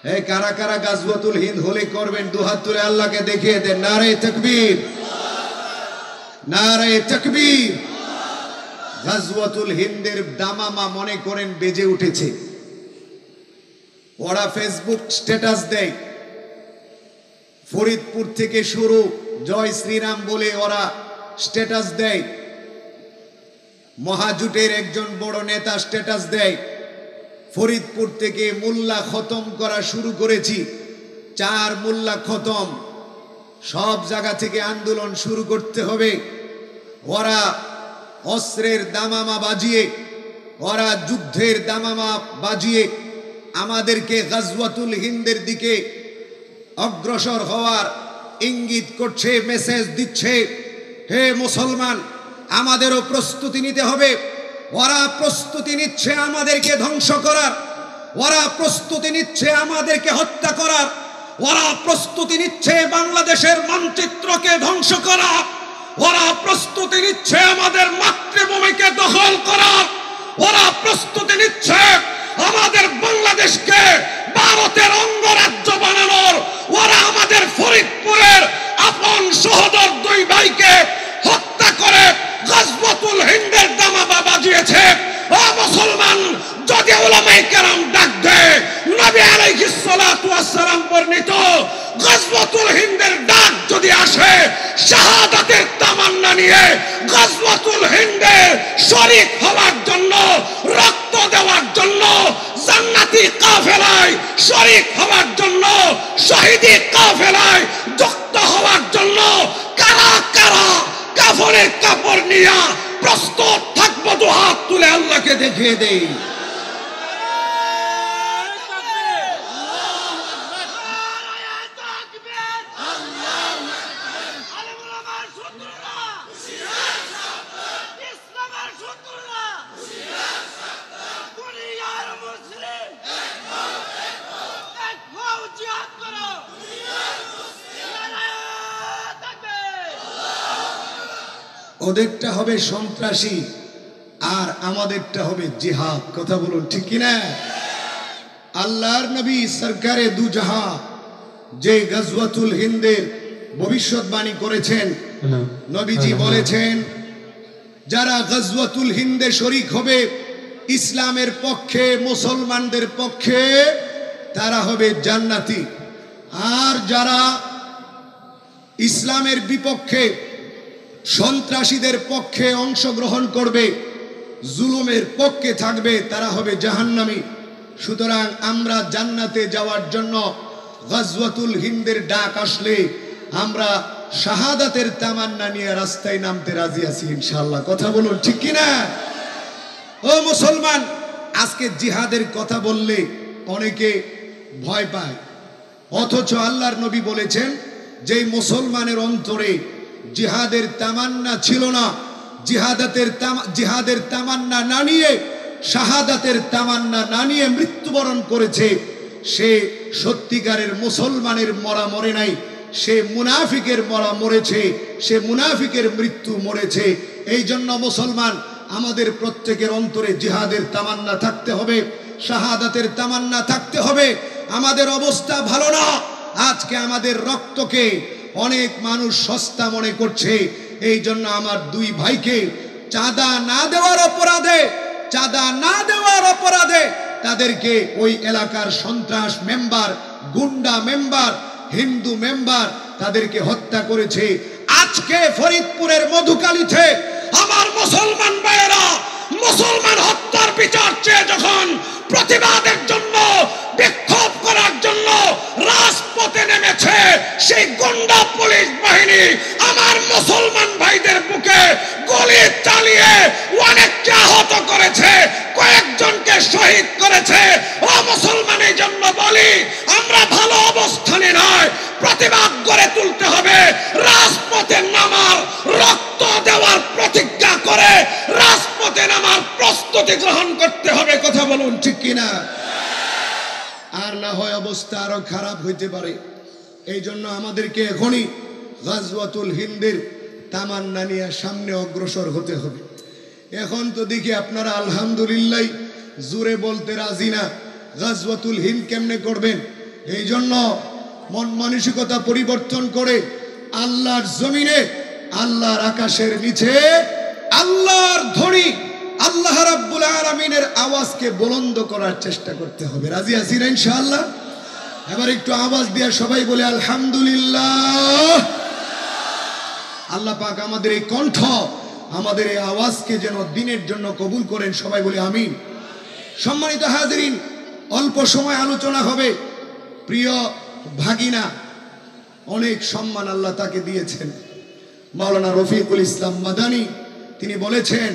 এই কারা কারা গাজওয়াতুল হিন্দ হলে করবেন দুহাত তুলে আল্লাহকে দেখিয়ে দেন। নারে তাকবীর, নারে তাকবীর। গাজওয়াতুল হিন্দের দামামা মনে করেন বেজে উঠেছে। ওরা ফেসবুক স্ট্যাটাস দেয়, ফরিদপুর থেকে শুরু, জয় শ্রীরাম বলে ওরা স্ট্যাটাস দেয়। মহাজোটের একজন বড় নেতা স্ট্যাটাস দেয়, ফরিদপুর থেকে মোল্লা খতম করা শুরু করেছি, 4 মোল্লা খতম, সব জায়গা থেকে আন্দোলন শুরু করতে হবে। ওরা অস্ত্রের দামামা বাজিয়ে, ওরা যুদ্ধের দামামা বাজিয়ে আমাদেরকে গাজওয়াতুল হিন্দের দিকে অগ্রসর হওয়ার ইঙ্গিত করছে, মেসেজ দিচ্ছে। হে মুসলমান, আমাদেরও প্রস্তুতি নিতে হবে। ওরা প্রস্তুতি নিচ্ছে আমাদেরকে ধ্বংস করার, ওরা প্রস্তুতি নিচ্ছে আমাদেরকে হত্যা করার, ওরা প্রস্তুতি নিচ্ছে বাংলাদেশের মানচিত্রকে ধ্বংস করার, ওরা প্রস্তুতি নিচ্ছে আমাদের মাতৃভূমিকে দখল করার, ওরা প্রস্তুতি নিচ্ছে আমাদের বাংলাদেশকে ভারতের অঙ্গরাজ্য বানানোর। ওরা আমাদের ফরিদপুরের আপন সহোদর 2 ভাইকে হত্যা করে গাজওয়াতুল হিন্দের দামামা বাজিয়েছে। ও মুসলমান, যদি উলামায়ে কেরাম ডাক দেয়, নবী আলাইহিস সালাতু ওয়াস সালাম বর্ণিত গাজওয়াতুল হিন্দের ডাক যদি আসে, শাহাদাতের তামান্না নিয়ে গাজওয়াতুল হিন্দে শরীক হওয়ার জন্য, রক্ত দেওয়ার জন্য, জান্নাতি কাফেলায় শরীক হওয়ার জন্য, শহীদি কাফেলায় যুক্ত হওয়ার জন্য কারা কারা কাফনের কাপড় নিয়ে প্রস্তুত থাকবো? দুহাত তুলে আল্লাহকে দেখিয়ে দেই। ওদেরটা হবে সন্ত্রাসী আর আমাদেরটা হবে জিহাদ। কথা বলুন, ঠিক কিনা? আল্লাহর নবী সরকারে দু জাহাঁ যে গাজওয়াতুল হিন্দের ভবিষ্যৎবাণী করেছেন, নবীজি বলেছেন যারা গাজওয়াতুল হিন্দে শরীক হবে ইসলামের পক্ষে, মুসলমানদের পক্ষে, তারা হবে জান্নাতি। আর যারা ইসলামের বিপক্ষে, সন্ত্রাসীদের পক্ষে অংশগ্রহণ করবে, জুলুমের পক্ষে থাকবে, তারা হবে জাহান্নামী। সুতরাং আমরা জান্নাতে যাওয়ার জন্য গাজওয়াতুল হিন্দের ডাক আসলে আমরা শাহাদাতের তামান্না নিয়ে রাস্তায় নামতে রাজি আছি ইনশাআল্লাহ। কথা বলুন, ঠিক কিনা? ও মুসলমান, আজকে জিহাদের কথা বললে অনেকে ভয় পায়, অথচ আল্লাহর নবী বলেছেন যে মুসলমানের অন্তরে জিহাদের তামান্না ছিল না, জিহাদের তামান্না না নিয়ে, শাহাদাতের তামান্না না নিয়ে মৃত্যুবরণ করেছে, সে সত্যিকারের মুসলমানের মরা মরে নাই, সে মুনাফিকের মরা মরেছে, সে মুনাফিকের মৃত্যু মরেছে। এই জন্য মুসলমান, আমাদের প্রত্যেকের অন্তরে জিহাদের তামান্না থাকতে হবে, শাহাদাতের তামান্না থাকতে হবে। আমাদের অবস্থা ভালো না। আজকে আমাদের রক্তকে অনেক মানুষ সস্তা মনে করছে। এই জন্য আমার 2 ভাইকে চাঁদা না দেওয়ার অপরাধে তাদেরকে ওই এলাকার সন্ত্রাস মেম্বার, গুন্ডা মেম্বার, হিন্দু মেম্বার তাদেরকে হত্যা করেছে। আজকে ফরিদপুরের মধুকালীতে আমার মুসলমান ভাইয়েরা মুসলমান হত্যার বিচার চেয়ে যখন প্রতিবাদের জন্য, বিক্ষোভ করার জন্য রাজপথে নেমেছে, সেই গুন্ডা পুলিশ বাহিনী আমার মুসলমান ভাইদের বুকে গুলি চালিয়ে অনেককে আহত করেছে, কয়েকজনকে শহীদ করেছে। ও মুসলমান, এই জন্য বলি, আমরা ভালো অবস্থানে নয়, প্রতিবাদ গড়ে তুলতে হবে। রাজপথে নামার, রক্ত দেওয়ার প্রতিজ্ঞা করে রাজপথে নামার প্রস্তুতি গ্রহণ করতে হবে। কথা বলুন, ঠিক কিনা? আর না হয় অবস্থা আরো খারাপ হইতে পারে। এই জন্য আমাদেরকে এখনই গাজওয়াতুল হিন্দের তামান্না নিয়ে সামনে অগ্রসর হতে হবে। এখন তো দেখি আপনারা আলহামদুলিল্লাহ জোরে বলতে রাজি না। গাজওয়াতুল হিন্দ কেমনে করবেন? এই জন্য মন মানসিকতা পরিবর্তন করে আল্লাহর জমিনে, আল্লাহর আকাশের নিচে আল্লাহর ধ্বনি, আল্লাহ রাব্বুল আলামিনের আওয়াজকে বুলন্দ করার চেষ্টা করতে হবে। রাজি আছি না ইনশাআল্লাহ? এবার একটু আওয়াজ দিয়ে সবাই বলে আলহামদুলিল্লাহ। আল্লাহ পাক আমাদের এই কণ্ঠ, আমাদের এই আওয়াজকে যেন দিনের জন্য কবুল করেন, সবাই বলে আমিন। সম্মানিত হাজিরিন, অল্প সময় আলোচনা হবে। প্রিয় ভাগিনা, অনেক সম্মান আল্লাহ তাকে দিয়েছেন। মাওলানা রফিকুল ইসলাম মাদানী তিনি বলেছেন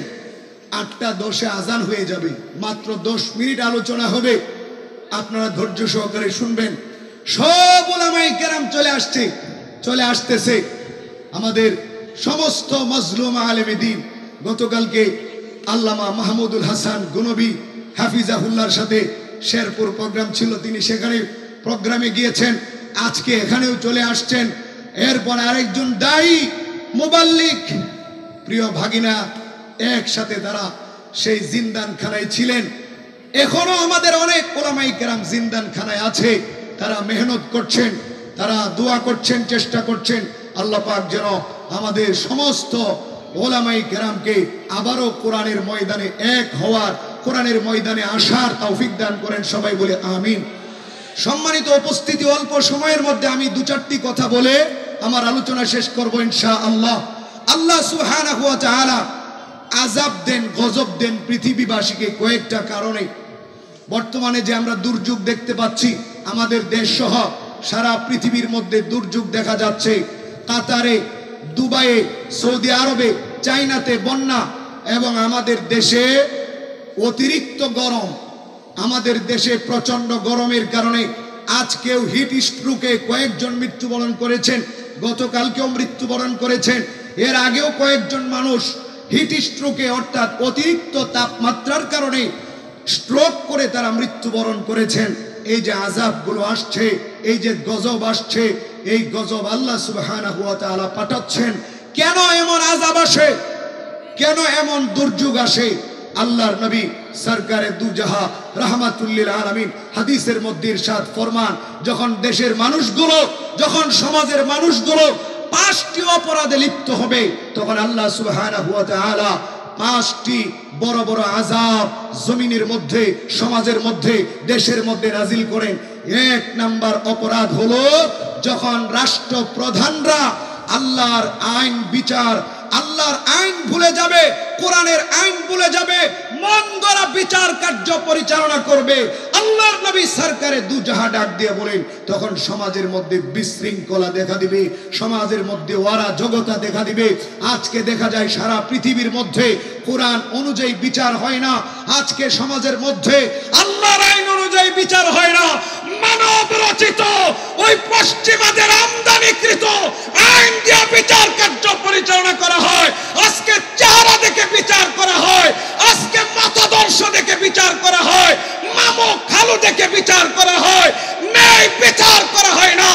8:10 আজান হয়ে যাবে, মাত্র 10 মিনিট আলোচনা হবে, আপনারা ধৈর্য সহকারে শুনবেন। সব উলামায়ে কেরাম চলে আসতেছে। আমাদের সমস্ত মজলুম আলেমে দ্বীন, গতকালকে আল্লামা মাহমুদুল হাসান গুনবী হাফিজাহুল্লাহর সাথে শেরপুর প্রোগ্রাম ছিল, তিনি সেখানে প্রোগ্রামে গিয়েছেন, আজকে এখানেও চলে আসছেন। এরপর আরেকজন দায়ী মুবাল্লিগ, প্রিয় ভাগিনা, একসাথে তারা সেই জিন্দানখানায় ছিলেন। এখনো আমাদের অনেক উলামায়ে কেরাম জিন্দানখানায় আছে, তারা মেহনত করছেন, তারা দোয়া করছেন, চেষ্টা করছেন। আল্লাহ পাক যেন আমাদের সমস্ত উলামায়ে কেরামকে আবারও কোরআনের ময়দানে এক হওয়ার, কোরআনের ময়দানে আসার তৌফিক দান করেন, সবাই বলে আমিন। সম্মানিত উপস্থিতি, অল্প সময়ের মধ্যে আমি 2-4টি কথা বলে আমার আলোচনা শেষ করব ইনশাআল্লাহ। আল্লাহ সুবহানাহু ওয়া তাআলা আযাব দেন, গজব দেন পৃথিবীবাসীকে কয়েকটা কারণে। বর্তমানে যে আমরা দুর্যোগ দেখতে পাচ্ছি, আমাদের দেশ সহ সারা পৃথিবীর মধ্যে দুর্যোগ দেখা যাচ্ছে। কাতারে, দুবাইয়ে, সৌদি আরবে, চায়নাতে বন্যা, এবং আমাদের দেশে অতিরিক্ত গরম। আমাদের দেশে প্রচন্ড গরমের কারণে আজকেও হিট স্ট্রোকে কয়েকজন মৃত্যুবরণ করেছেন, গতকালকেও মৃত্যুবরণ করেছেন, এর আগেও কয়েকজন মানুষ হিট স্ট্রোকে অর্থাৎ অতিরিক্ত তাপমাত্রার কারণে স্ট্রোক করে তারা মৃত্যুবরণ করেছেন। এই যে আযাবগুলো আসছে, এই যে গজব আসছে, এই গজব আল্লাহ সুবহানাহু ওয়া তাআলা পাঠাচ্ছেন। কেন এমন আযাব আসে, কেন এমন দুর্যোগ আসে? আল্লাহর নবী সরকারে দু জাহান রাহমাতুল লিল আলামিন হাদিসের মধ্যে ইরশাদ ফরমান, যখন দেশের মানুষগুলো, যখন সমাজের মানুষগুলো 5টি অপরাধে লিপ্ত হবে, তখন আল্লাহ সুবহানাহু ওয়া তাআলা 5টি বড় বড় আযাব জমিনের মধ্যে, সমাজের মধ্যে, দেশের মধ্যে নাজিল করেন। 1 নাম্বার অপরাধ হলো যখন রাষ্ট্রপ্রধানরা আল্লাহর আইন বিচার, আল্লাহর আইন ভুলে যাবে, কোরআনের আইন ভুলে যাবে, মন গড়া বিচার কার্য পরিচালনা করবে। আল্লাহর নবী সরকারে দু জাহান ডাক দিয়ে বলেন, তখন সমাজের মধ্যে বিশৃঙ্খলা দেখা দিবে, সমাজের মধ্যে অরাজকতা দেখা দিবে। আজকে দেখা যায় সারা পৃথিবীর মধ্যে কোরআন অনুযায়ী বিচার হয় না, আজকে সমাজের মধ্যে আল্লাহর আইন অনুযায়ী বিচার হয় না, মানব রচিত ওই পশ্চিমাদের আমদানিকৃত আইন দিয়ে বিচার কার্য পরিচালনা করা হয়। আজকে চেহারা দেখে বিচার করা হয়, আজকে মতাদর্শ দেখে বিচার করা হয়, মামু খালু দেখে বিচার করা হয়, ন্যায় বিচার করা হয় না।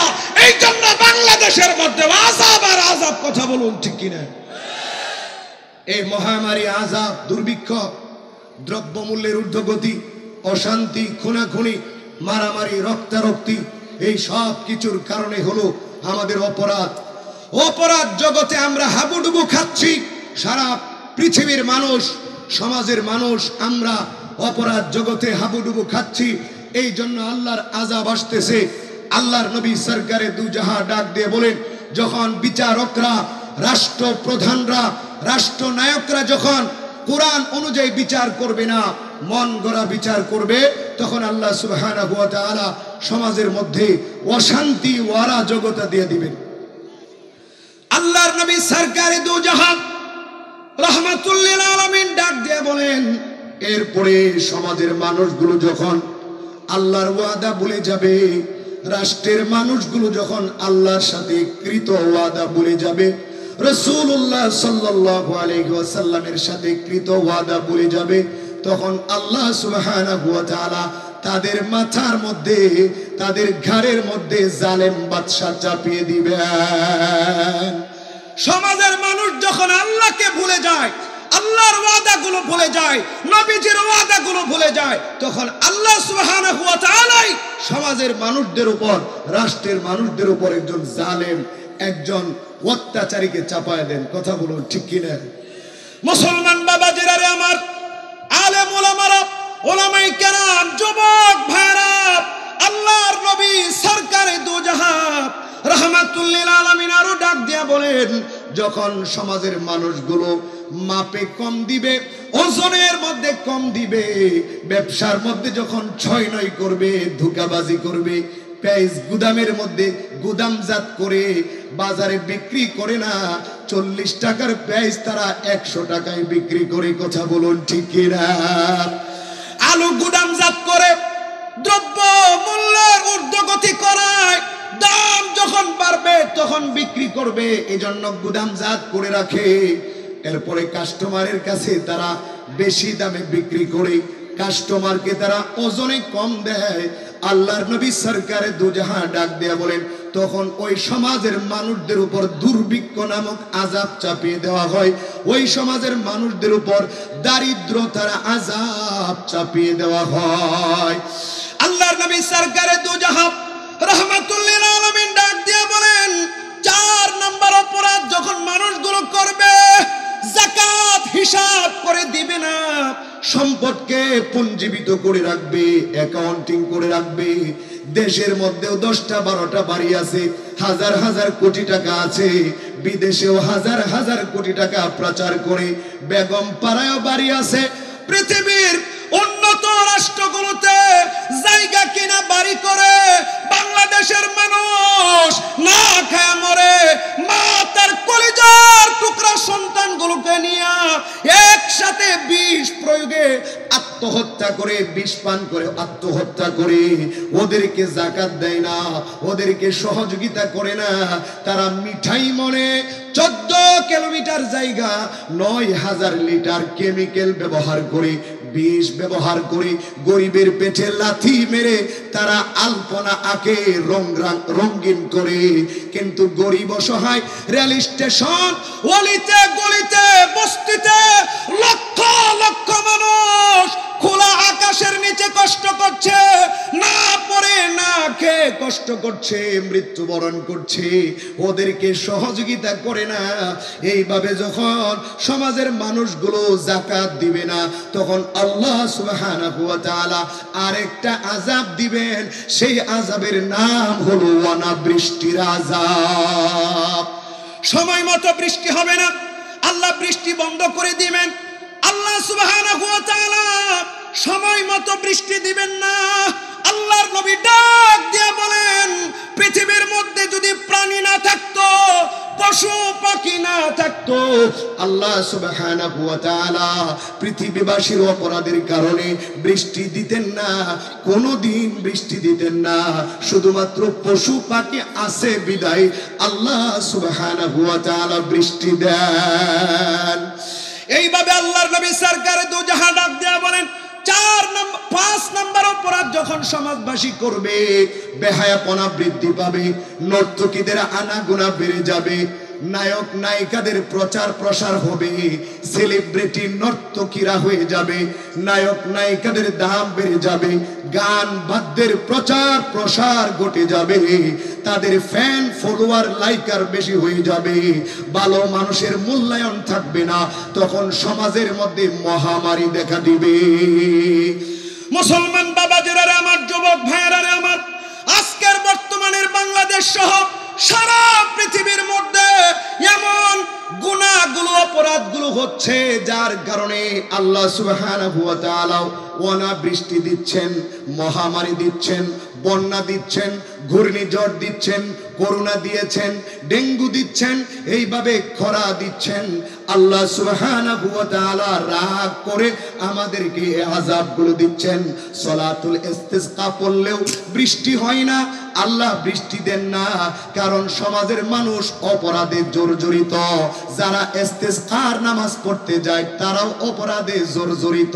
এই জন্য বাংলাদেশের মধ্যে আযাব আর আযাব, কথা বলুন ঠিক কিনা? এই মহামারী, আযাব, দুর্ভিক্ষ, দ্রব্যমূল্যের ঊর্ধ্বগতি, অশান্তি, খুনাখুনি, মারামারি, রক্তারক্তি, এই সব কিছুর কারণে হলো আমাদের অপরাধ। অপরাধ জগতে আমরা হাবুডুবু খাচ্ছি, সারা পৃথিবীর মানুষ, সমাজের মানুষ আমরা অপরাধ জগতে হাবুডুবু খাচ্ছি। এই জন্য আল্লাহর আযাব আসতেছে। আল্লাহর নবী সরকারে দু জাহান ডাক দিয়ে বলেন, যখন বিচারকরা, রাষ্ট্রপ্রধানরা, রাষ্ট্রনায়করা যখন কোরআন অনুযায়ী বিচার করবে না, মন গড়া বিচার করবে, তখন আল্লাহ সুবহানাহু ওয়া তাআলা সমাজের মধ্যে অশান্তি, অরাজকতা দিয়ে দিবেন। আল্লাহর নবী সরকারে দু জাহান রাহমাতুল লিল আলামিন ডাক দিয়ে বলেন, এরপরে সমাজের মানুষগুলো যখন আল্লাহর ওয়াদা ভুলে যাবে, রাষ্ট্রের মানুষগুলো যখন আল্লাহর সাথে কৃত ওয়াদা ভুলে যাবে, রাসূলুল্লাহ সাল্লাল্লাহু আলাইহি ওয়াসাল্লামের সাথে কৃত ওয়াদা ভুলে যাবে, তখন আল্লাহ সুবহানাহু ওয়া তাআলা তাদের মাথার মধ্যে, তাদের ঘাড়ের মধ্যে জালেম বাদশা চাপিয়ে দিবেন। সমাজের মানুষ যখন আল্লাহকে ভুলে যায়, আল্লাহর ওয়াদাগুলো ভুলে যায়, নবীজির ওয়াদাগুলো ভুলে যায়, তখন আল্লাহ সুবহানাহু ওয়া তাআলা সমাজের মানুষদের উপর, রাষ্ট্রের মানুষদের উপর একজন জালেম, একজন অত্যাচারীকে চাপায় দেন। কথা বলুন ঠিক কিনা? মুসলমান বাবাজিরা রে আমার, আলেম ওলামারা, ওলামায়ে কেরাম, যুবক ভাইরা, আল্লাহর নবী সরকারে দু জাহান রাহমাতুল লিল আলামিন আরো ডাক দিয়া বলেন, যখন সমাজের মানুষগুলো মাপে কম দিবে, ওজনের মধ্যে কম দিবে, ব্যবসার মধ্যে যখন ছয় নয় করবে, ধোঁকাবাজি করবে, পেঁয়াজ গুদামের মধ্যে গুদামজাত করে বাজারে বিক্রি করে না, 40 টাকার পেঁয়াজ তারা 100 টাকায় বিক্রি করে। কথা বলুন ঠিক কিনা? আলু গুদামজাত করে দ্রব্য মূল্যের ঊর্ধ্বগতি করায়, দাম যখন বাড়বে তখন বিক্রি করবে, এজন্য গুদামজাত করে রাখে। এরপরে কাস্টমারের কাছে তারা বেশি দামে বিক্রি করে, কাস্টমারকে তারা ওজনে কম দেয়। আল্লাহর নবী সরকারে দু জাহান ডাক দেয়া বলেন, তখন ওই সমাজের মানুষদের উপর দুর্ভিক্ষ নামক আযাব চাপিয়ে দেওয়া হয়, ওই সমাজের মানুষদের উপর দারিদ্রতার আযাব চাপিয়ে দেওয়া হয়। আল্লাহর নবী সরকারে দু জাহান রাহমাতুল লিল আলামিন ডাক দিয়া বলেন, 4 নাম্বার অপরাধ যখন মানুষগুলো করবে, যাকাত হিসাব করে দিবে না, সম্পদকে পুঞ্জীবিত করে রাখবে, অ্যাকাউন্টিং করে রাখবে। দেশের মধ্যেও 10টা 12টা বাড়ি আছে, হাজার হাজার কোটি টাকা আছে, বিদেশেও হাজার হাজার কোটি টাকা প্রচার করে, বেগম পাড়ায়ও বাড়ি আছে। পৃথিবীর উন্নত রাষ্ট্রগুলোতে জায়গা কিনা বাড়ি করে বাংলাদেশের মানুষ না খায় মরে, মা তার কলিজার টুকরা সন্তানগুলোকে নিয়ে একসাথে বিষ প্রয়োগে আত্মহত্যা করে, বিষ পান করে আত্মহত্যা করে। ওদেরকে যাকাত দেয় না, ওদেরকে সহযোগিতা করে না। তারা মিঠাই মনে 14 কিলোমিটার জায়গা 9000 লিটার কেমিক্যাল ব্যবহার করে, বিষ ব্যবহার করে গরিবের পেটে লাথি মেরে তারা আলপনা আঁকে, রঙিন করে। কিন্তু গরিব অসহায় রেল স্টেশন, অলিতে গলিতে, বস্তিতে লক্ষ লক্ষ মানুষ খোলা আকাশের নিচে কষ্ট করছে, না পড়ে না খেয়ে কষ্ট করছে, মৃত্যুবরণ করছে, ওদেরকে সহযোগিতা করে না। এইভাবে যখন সমাজের মানুষগুলো যাকাত দিবে না, তখন আল্লাহ সুবহানাহু ওয়া তাআলা আরেকটা আযাব দিবেন। সেই আযাবের নাম হলো অনাবৃষ্টির আযাব। সময় মতো বৃষ্টি হবে না, আল্লাহ বৃষ্টি বন্ধ করে দিবেন। আল্লাহ সুবহানাহু ওয়া তাআলা সময় মতো বৃষ্টি দিবেন না। আল্লাহর নবী ডাক দিয়ে বলেন, পৃথিবীর মধ্যে যদি প্রাণী না থাকতো, পশু পাখি না থাকতো, আল্লাহ সুবহানাহু ওয়া তাআলা পৃথিবীবাসীর অপরাধের কারণে বৃষ্টি দিতেন না, কোনোদিন বৃষ্টি দিতেন না। শুধুমাত্র পশু পাখি আছে বিদায় আল্লাহ সুবহানাহু ওয়া তাআলা বৃষ্টি দেন। এইভাবে আল্লাহর নবী সরকারে দু জাহান ডাক দেয়া বলেন, 5 নাম্বার অপরাধ যখন সমাজবাসী করবে, বেহায়াপনা বৃদ্ধি পাবে, নর্তকীদের আনাগোনা বেড়ে যাবে, নায়ক নায়িকাদের প্রচার প্রসার হবে, সেলিব্রিটি নর্তকীরা হয়ে যাবে, নায়ক নায়িকাদের দাম বেড়ে যাবে, গান বাদ্যের প্রচার প্রসার ঘটে যাবে, তাদের ফ্যান ফলোয়ার লাইকার বেশি হয়ে যাবে, ভালো মানুষের মূল্যায়ন থাকবে না, তখন সমাজের মধ্যে মহামারী দেখা দিবে। মুসলমান বাবাজিরা আমার, যুবক ভাইয়েরা আমার, আজকের বর্তমানের বাংলাদেশ সহ সারা পৃথিবীর মধ্যে এমন গুনাহগুলো, অপরাধগুলো হচ্ছে, যার কারণে আল্লাহ সুবহানাহু ওয়া তাআলা অনাবৃষ্টি দিচ্ছেন, মহামারী দিচ্ছেন, বন্যা দিচ্ছেন, ঘূর্ণিঝড় দিচ্ছেন, করোনা দিয়েছেন, ডেঙ্গু দিচ্ছেন, এইভাবে খরা দিচ্ছেন। আল্লাহ সুবহানাহু ওয়া তাআলা রাগ করে আমাদেরকে আযাবগুলো দিচ্ছেন। সলাতুল ইস্তিসকা পড়লেও বৃষ্টি হয় না, আল্লাহ বৃষ্টি দেন না, কারণ সমাজের মানুষ অপরাধে জর্জরিত। যারা ইস্তিসকার নামাজ পড়তে যায় তারাও অপরাধে জর্জরিত।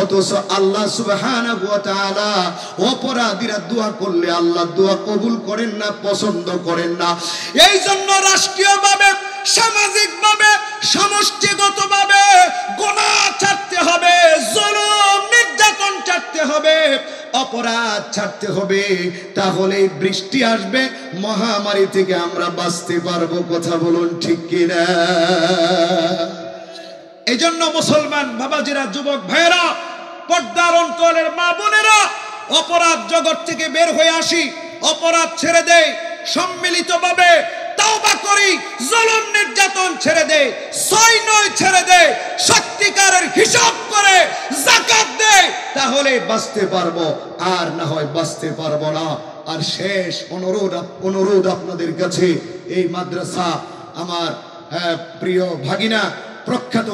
অথচ আল্লাহ সুবহানাহু ওয়া তাআলা অপরাধীরা দোয়া করলে আল্লাহ দোয়া কবুল করেন না, পছন্দ করেন না। এই জন্য রাষ্ট্রীয়ভাবে, সামাজিকভাবে সমষ্টিগতভাবে গুনাহ ছাড়তে হবে, জুলুম নির্যাতন ছাড়তে হবে, অপরাধ ছাড়তে হবে, তাহলে বৃষ্টি আসবে, মহামারী থেকে আমরা বাঁচতে পারবো। কথা বলুন ঠিক কিনা? এজন্য মুসলমান বাবাজিরা, যুবক ভাইয়েরা, পর্দার অন্তরের মা বোনেরা, অপরাধ জগৎ থেকে বের হয়ে আসি, অপরাধ ছেড়ে দেই, সম্মিলিতভাবে তওবা করি, জুলুম নির্যাতন ছেড়ে দেই, ৬-৯ ছেড়ে দেই, সত্যিকারের হিসাব করে যাকাত দেই, তাহলে বাঁচতে পারবো, আর না হয় বাঁচতে পারবো না। আর শেষ অনুরোধ আপনাদের কাছে, এই মাদ্রাসা আমার প্রিয় ভাগিনা প্রখ্যাত